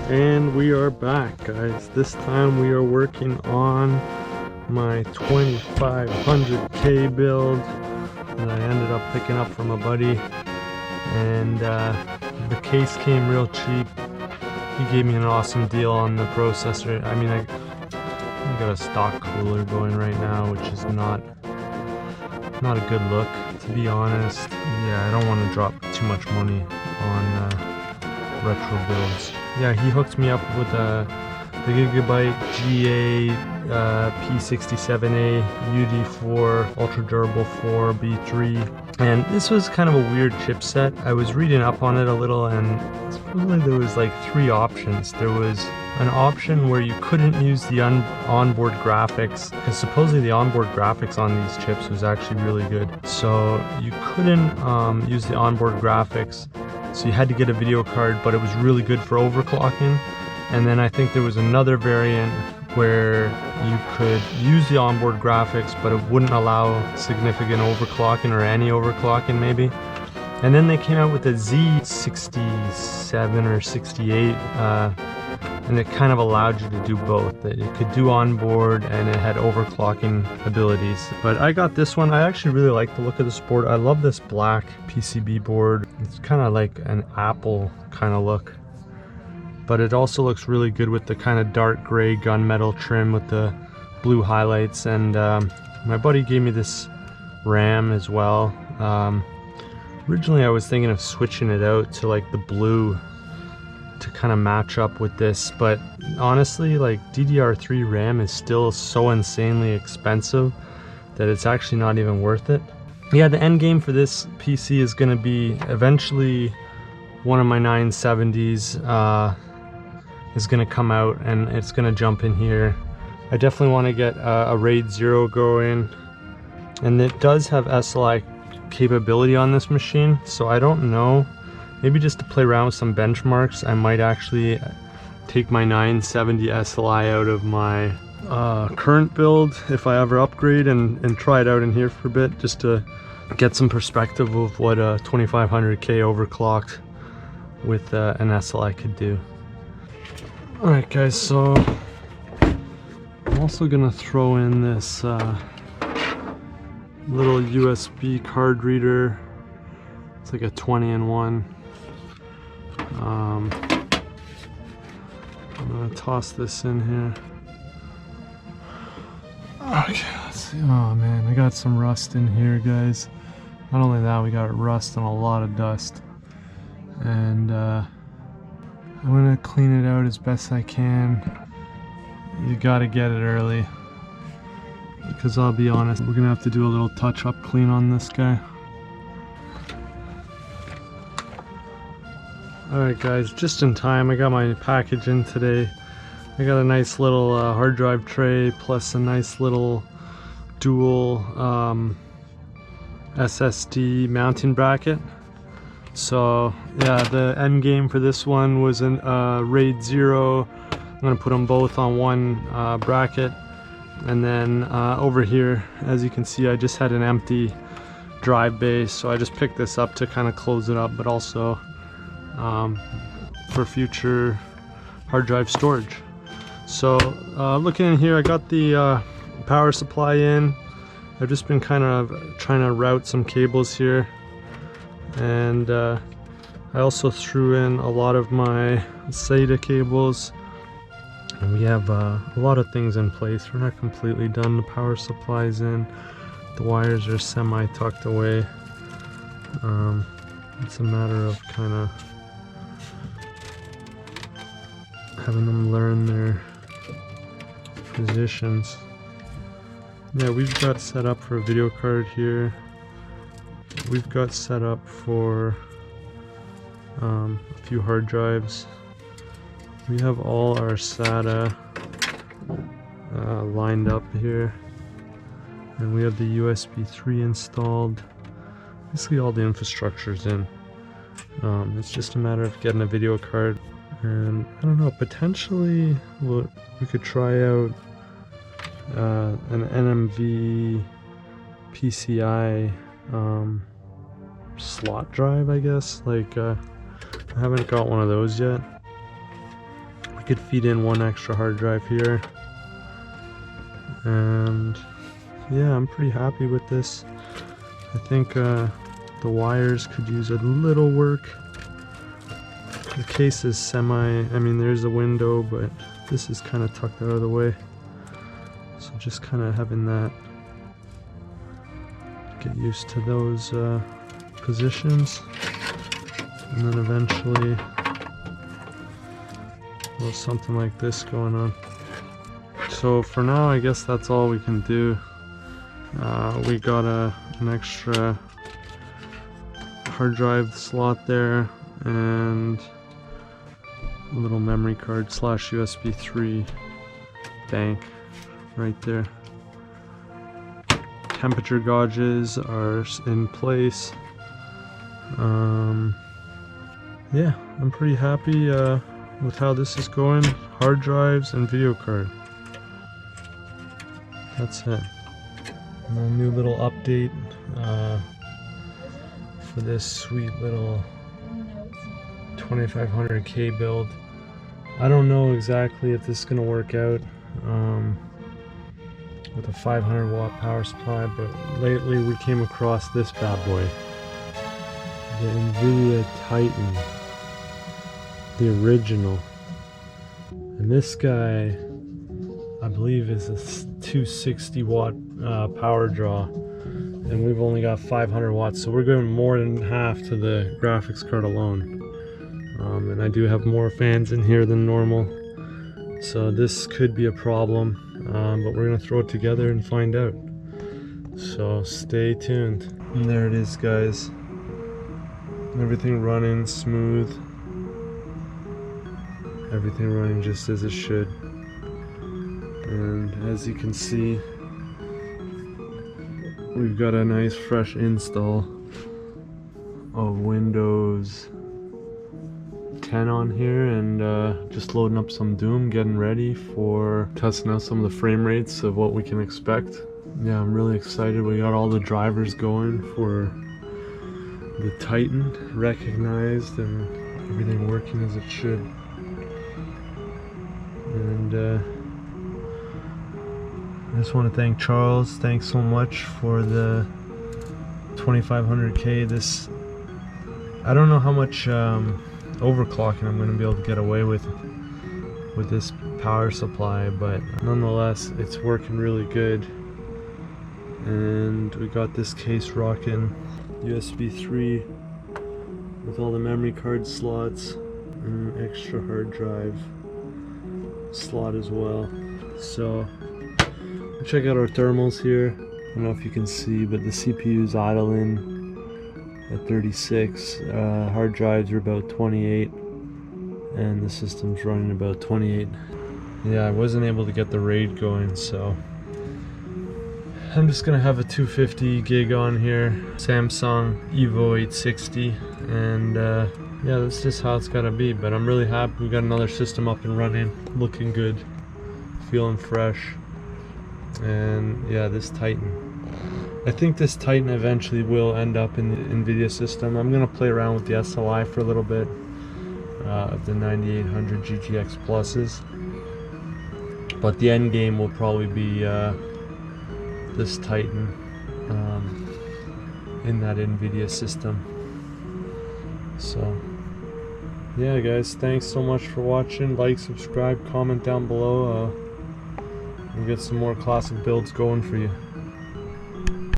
And we are back, guys. This time we are working on my 2500K build that I ended up picking up from a buddy, and the case came real cheap. He gave me an awesome deal on the processor. I mean, I got a stock cooler going right now, which is not a good look, to be honest. Yeah, I don't want to drop too much money on retro builds. Yeah, he hooked me up with the Gigabyte GA P67A UD4 Ultra Durable 4 B3, and this was kind of a weird chipset. I was reading up on it a little, and supposedly there was like 3 options. There was an option where you couldn't use the onboard graphics, because supposedly the onboard graphics on these chips was actually really good. So you couldn't use the onboard graphics, so you had to get a video card, but it was really good for overclocking. And then I think there was another variant where you could use the onboard graphics, but it wouldn't allow significant overclocking, or any overclocking maybe. And then they came out with the Z67 or 68, and it kind of allowed you to do both. It could do onboard and it had overclocking abilities. But I got this one. I actually really like the look of this board. I love this black PCB board. It's kind of like an Apple kind of look, but it also looks really good with the kind of dark gray gunmetal trim with the blue highlights. And my buddy gave me this RAM as well. Originally I was thinking of switching it out to like the blue to kind of match up with this, but honestly, like, DDR3 RAM is still so insanely expensive that it's actually not even worth it. Yeah, the end game for this PC is going to be eventually one of my 970s is going to come out, and it's going to jump in here. I definitely want to get a RAID 0 going, and it does have SLI capability on this machine, so I don't know. Maybe just to play around with some benchmarks, I might actually take my 970 SLI out of my current build if I ever upgrade, and try it out in here for a bit, just to get some perspective of what a 2500K overclocked with an SLI could do. Alright guys, so I'm also gonna throw in this little USB card reader. It's like a 20-in-1. I'm gonna toss this in here. Okay, let's see. Oh man, I got some rust in here, guys. Not only that, we got rust and a lot of dust. And I'm gonna clean it out as best I can. You gotta get it early, because I'll be honest, we're gonna have to do a little touch-up clean on this guy. Alright guys, just in time. I got my package in today. I got a nice little hard drive tray, plus a nice little dual SSD mounting bracket. So yeah, the end game for this one was a RAID 0. I'm going to put them both on one bracket. And then over here, as you can see, I just had an empty drive bay, so I just picked this up to kind of close it up, but also for future hard drive storage. So looking in here, I got the power supply in. I've just been kind of trying to route some cables here, and I also threw in a lot of my SATA cables, and we have a lot of things in place. We're not completely done. The power supply's in, the wires are semi tucked away. It's a matter of kind of having them learn their positions. Yeah, we've got set up for a video card here. We've got set up for a few hard drives. We have all our SATA lined up here, and we have the USB 3 installed. Basically all the infrastructure's in. It's just a matter of getting a video card. And I don't know, potentially we could try out an NMV PCI slot drive, I guess. Like I haven't got one of those yet. could feed in one extra hard drive here. And yeah, I'm pretty happy with this. I think the wires could use a little work. The case is I mean, there's a window, but this is kind of tucked out of the way. So just kind of having that, get used to those positions. And then eventually, well, something like this going on. So for now, I guess that's all we can do. We got an extra hard drive slot there, and a little memory card / USB 3 bank right there. Temperature gauges are in place. Yeah, I'm pretty happy with how this is going. Hard drives and video card. That's it. And a new little update for this sweet little 2500K build. I don't know exactly if this is going to work out with a 500 watt power supply, but lately we came across this bad boy, the NVIDIA Titan, the original. And this guy, I believe, is a 260 watt power draw, and we've only got 500 watts, so we're going more than half to the graphics card alone. And I do have more fans in here than normal, so this could be a problem, but we're gonna throw it together and find out. So stay tuned. And there it is, guys. Everything running smooth. Everything running just as it should. And as you can see, we've got a nice fresh install of Windows 10 on here, and just loading up some Doom, getting ready for testing out some of the frame rates of what we can expect. Yeah, I'm really excited. We got all the drivers going for the Titan recognized and everything working as it should. And I just want to thank Charles. Thanks so much for the 2500K. This, I don't know how much overclocking I'm going to be able to get away with this power supply, but nonetheless it's working really good. And we got this case rocking USB 3 with all the memory card slots and an extra hard drive slot as well. So check out our thermals here. I don't know if you can see, but the CPU is idling at 36, hard drives are about 28, and the system's running about 28. Yeah, I wasn't able to get the RAID going, so I'm just gonna have a 250 gig on here, Samsung Evo 860, and yeah, that's just how it's gotta be. But I'm really happy we got another system up and running, looking good, feeling fresh. And yeah, this Titan, I think this Titan eventually will end up in the NVIDIA system. I'm gonna play around with the SLI for a little bit of the 9800 GTX Pluses, but the end game will probably be this Titan in that NVIDIA system. So yeah, guys, thanks so much for watching. Like, subscribe, comment down below. We'll get some more classic builds going for you.